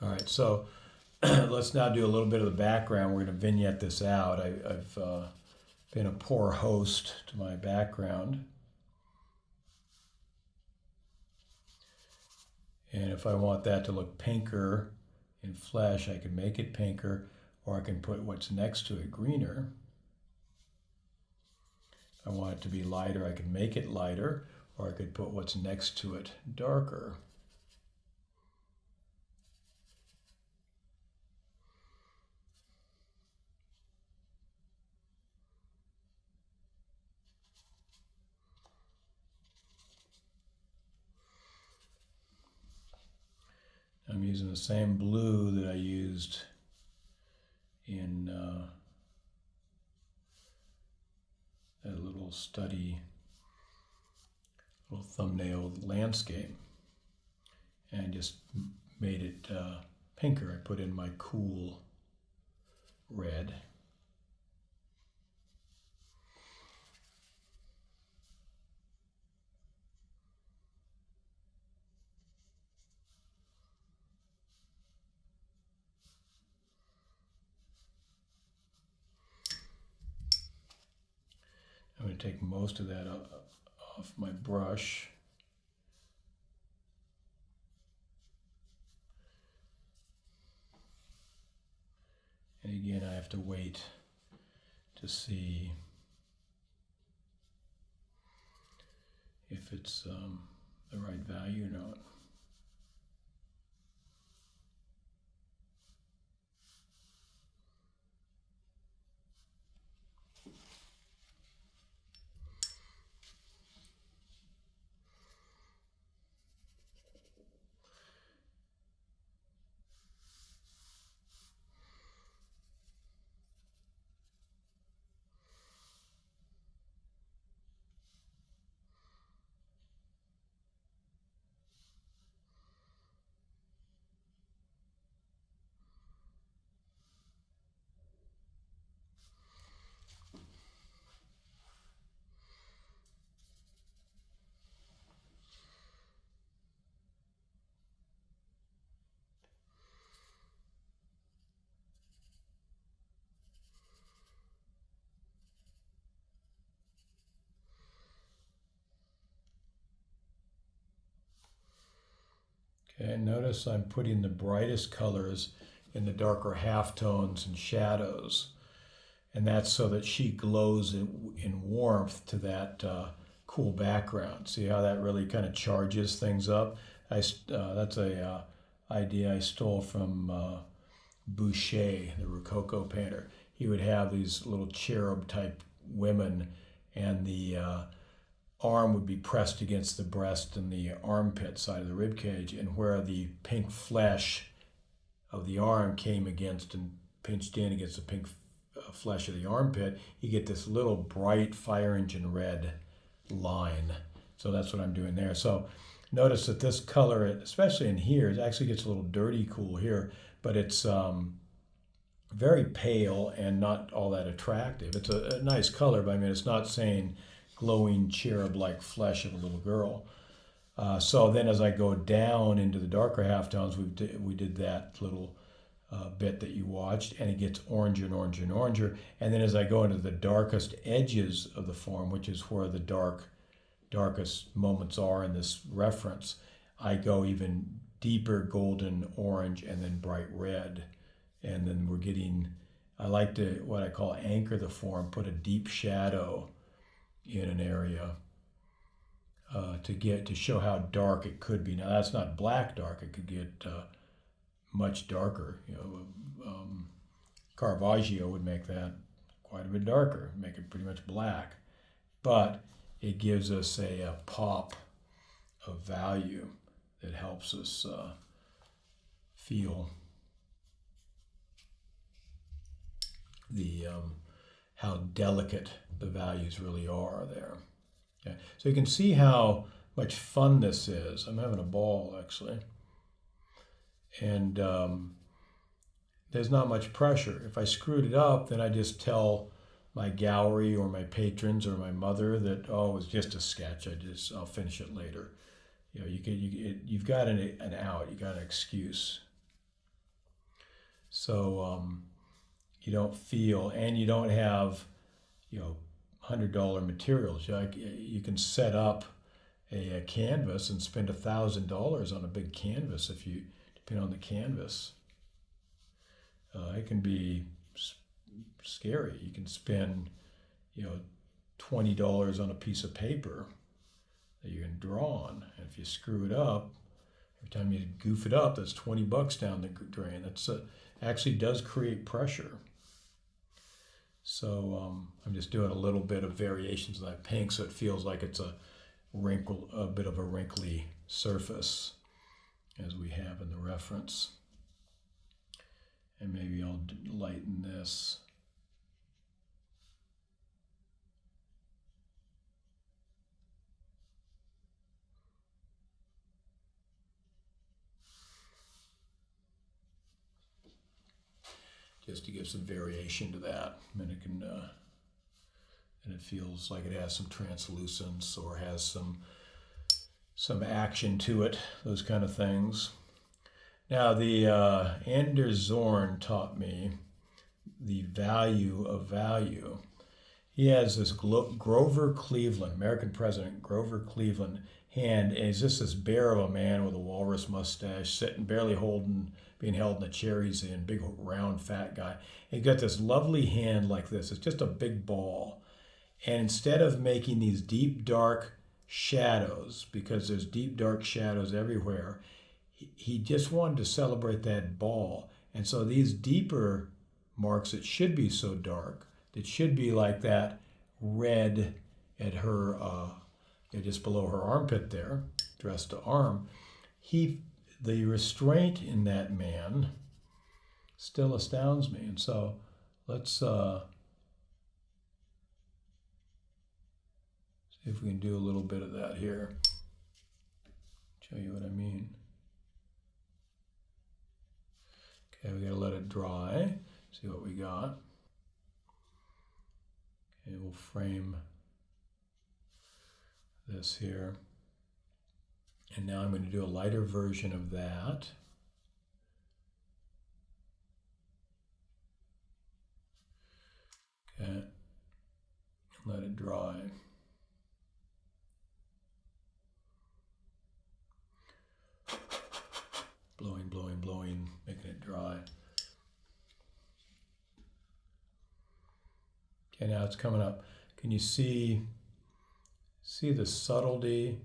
All right, so let's now do a little bit of the background. We're going to vignette this out. I've been a poor host to my background. And if I want that to look pinker in flesh, I can make it pinker, or I can put what's next to it greener. If I want it to be lighter, I can make it lighter, or I could put what's next to it darker. I'm using the same blue that I used in that little study, little thumbnail landscape, and just made it pinker. I put in my cool red. I'm going to take most of that off my brush. And again, I have to wait to see if it's the right value or not. Okay, notice I'm putting the brightest colors in the darker halftones and shadows. And that's so that she glows in warmth to that cool background. See how that really kind of charges things up? That's a idea I stole from Boucher, the Rococo painter. He would have these little cherub type women, and the arm would be pressed against the breast and the armpit side of the rib cage, and where the pink flesh of the arm came against and pinched in against the pink flesh of the armpit, you get this little bright fire engine red line. So that's what I'm doing there. So notice that this color, especially in here, it actually gets a little dirty cool here, but it's very pale and not all that attractive. It's a nice color, but I mean, it's not saying glowing cherub-like flesh of a little girl. So then as I go down into the darker halftones, we did that little bit that you watched, and it gets oranger and oranger and oranger. And then as I go into the darkest edges of the form, which is where the darkest moments are in this reference, I go even deeper golden orange and then bright red. And then we're getting, I like to, what I call anchor the form, put a deep shadow in an area to show how dark it could be. Now that's not black dark, it could get much darker. Caravaggio would make that quite a bit darker, make it pretty much black. But it gives us a pop of value that helps us feel the how delicate the values really are there. Okay. So you can see how much fun this is. I'm having a ball, actually. And there's not much pressure. If I screwed it up, then I just tell my gallery or my patrons or my mother that, oh, it was just a sketch. I'll finish it later. You've got an out. You got an excuse. So you don't feel, and you don't have, $100 materials. You can set up a canvas and spend $1,000 on a big canvas if you depend on the canvas. It can be scary. You can spend, $20 on a piece of paper that you can draw on. And if you screw it up, every time you goof it up, that's $20 down the drain. That's actually does create pressure. So I'm just doing a little bit of variations of that pink, so it feels like it's a bit of a wrinkly surface, as we have in the reference. And maybe I'll lighten this. Just to give some variation to that, and it can, and it feels like it has some translucence or has some action to it, those kind of things. Now, the Anders Zorn taught me the value of value. He has this Grover Cleveland, American president Grover Cleveland, hand, and he's just this bear of a man with a walrus mustache, sitting barely being held in the chair he's in, big round fat guy. And he's got this lovely hand like this. It's just a big ball. And instead of making these deep dark shadows, because there's deep dark shadows everywhere, he just wanted to celebrate that ball. And so these deeper marks that should be so dark, that should be like that red at her, just below her armpit there, dress to arm, the restraint in that man still astounds me. And so let's see if we can do a little bit of that here. Show you what I mean. Okay, we gotta let it dry, see what we got. Okay, we'll frame this here. And now I'm going to do a lighter version of that. Okay, let it dry. Blowing, blowing, blowing, making it dry. Okay, now it's coming up. Can you see the subtlety?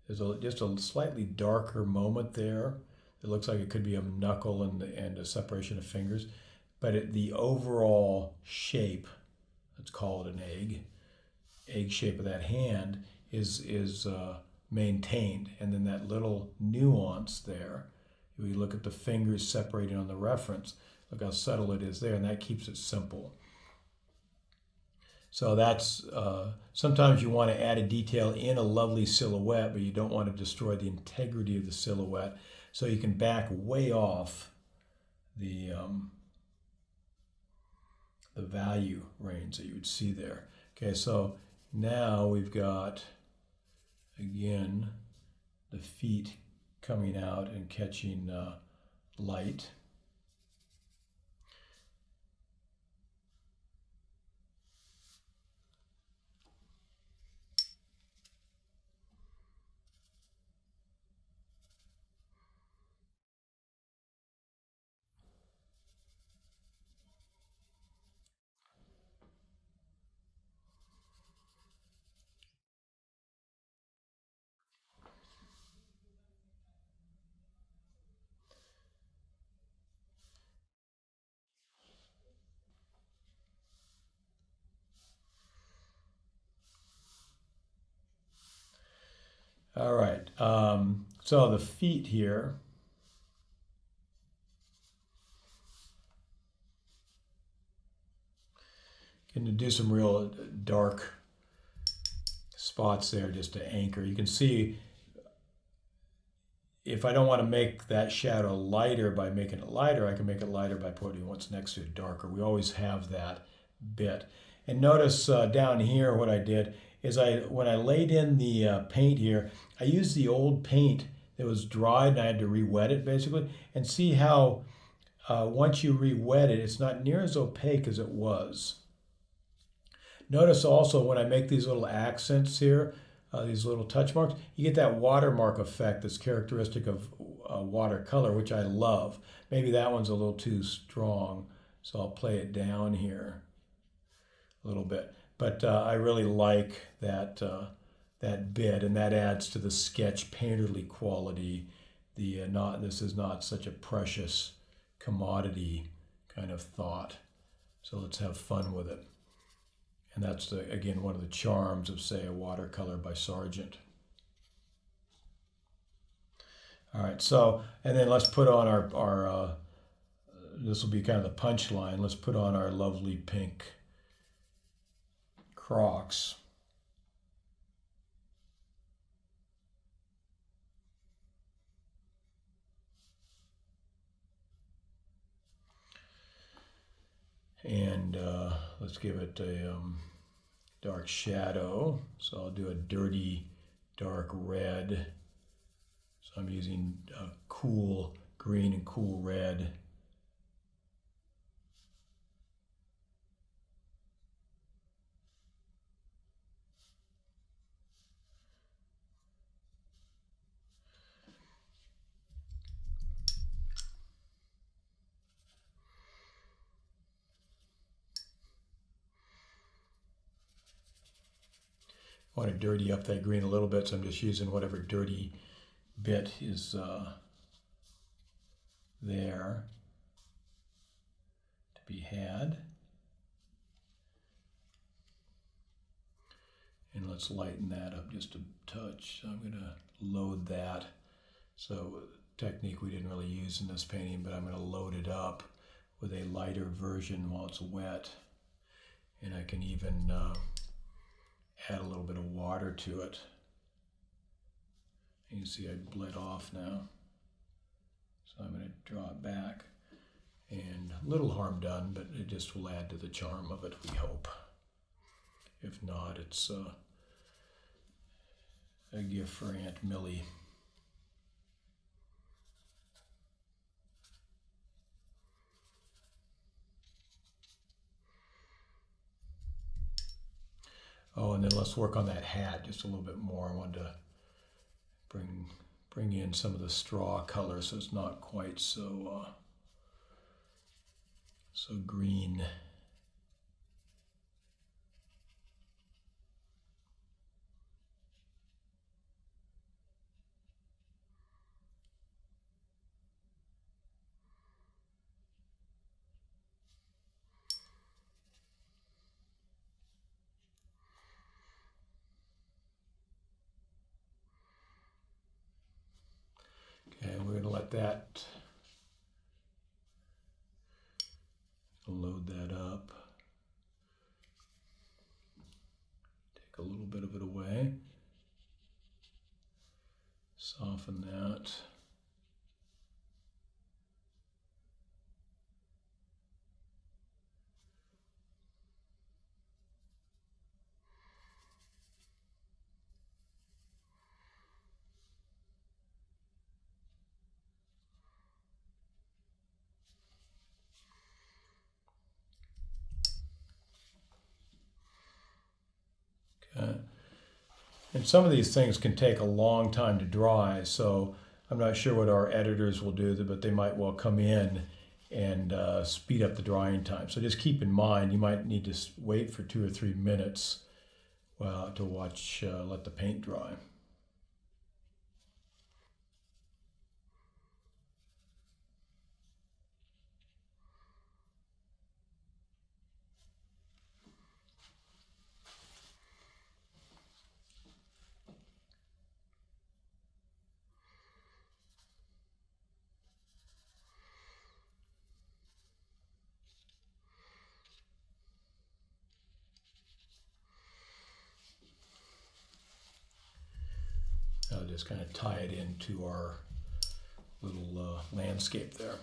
There's just a slightly darker moment there. It looks like it could be a knuckle and a separation of fingers, but the overall shape, let's call it an egg shape of that hand is maintained. And then that little nuance there, we look at the fingers separated on the reference, look how subtle it is there, and that keeps it simple. So that's, sometimes you want to add a detail in a lovely silhouette, but you don't want to destroy the integrity of the silhouette. So you can back way off the value range that you would see there. Okay, so now we've got, again, the feet coming out and catching light. All right, so the feet here, can do some real dark spots there just to anchor. You can see if I don't want to make that shadow lighter by making it lighter, I can make it lighter by putting what's next to it darker. We always have that bit. And notice down here what I did is when I laid in the paint here, I used the old paint that was dried and I had to re-wet it basically, and see how once you re-wet it, it's not near as opaque as it was. Notice also when I make these little accents here, these little touch marks, you get that watermark effect that's characteristic of watercolor, which I love. Maybe that one's a little too strong, so I'll play it down here a little bit. But I really like that, that bit, and that adds to the sketch painterly quality. This is not such a precious commodity kind of thought. So let's have fun with it. And that's, again, one of the charms of, say, a watercolor by Sargent. All right, so, and then let's put on our this will be kind of the punchline. Let's put on our lovely pink Crocs. And let's give it a dark shadow. So I'll do a dirty dark red. So I'm using cool green and cool red. I want to dirty up that green a little bit, so I'm just using whatever dirty bit is there to be had. And let's lighten that up just a touch. So I'm going to load that. So technique we didn't really use in this painting, but I'm going to load it up with a lighter version while it's wet. And I can even add a little bit of water to it. You can see I bled off now. So I'm going to draw it back. And little harm done, but it just will add to the charm of it, we hope. If not, it's a gift for Aunt Millie. Oh, and then let's work on that hat just a little bit more. I wanted to bring in some of the straw color so it's not quite so so green. Okay, we're going to let that load that up. Take a little bit of it away. Soften that. And some of these things can take a long time to dry, so I'm not sure what our editors will do, but they might well come in and speed up the drying time. So just keep in mind, you might need to wait for 2 or 3 minutes to watch, let the paint dry. I'll just kind of tie it into our little landscape there.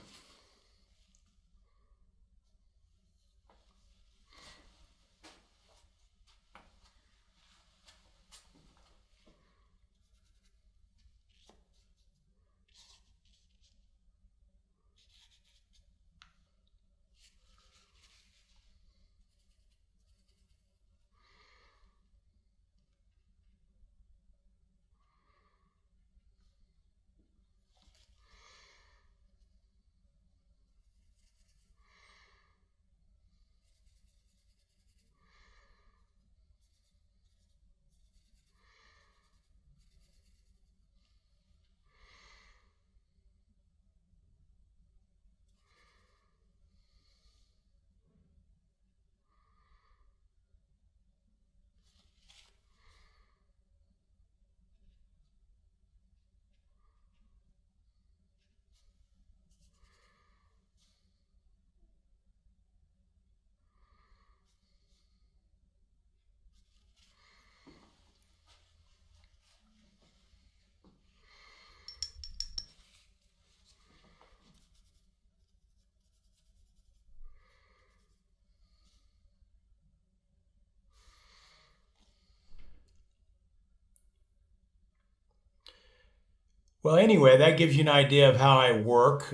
Well, anyway, that gives you an idea of how I work.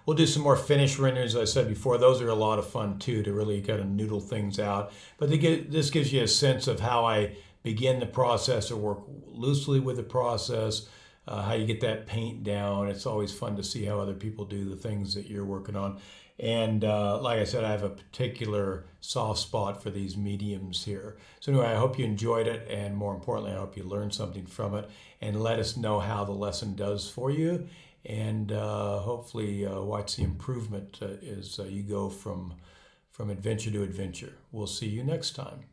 We'll do some more finished renderings, as I said before. Those are a lot of fun too, to really kind of noodle things out. But this gives you a sense of how I begin the process or work loosely with the process, how you get that paint down. It's always fun to see how other people do the things that you're working on. And like I said, I have a particular soft spot for these mediums here. So anyway, I hope you enjoyed it, and more importantly, I hope you learned something from it. And let us know how the lesson does for you, and hopefully watch the improvement as you go from adventure to adventure. We'll see you next time.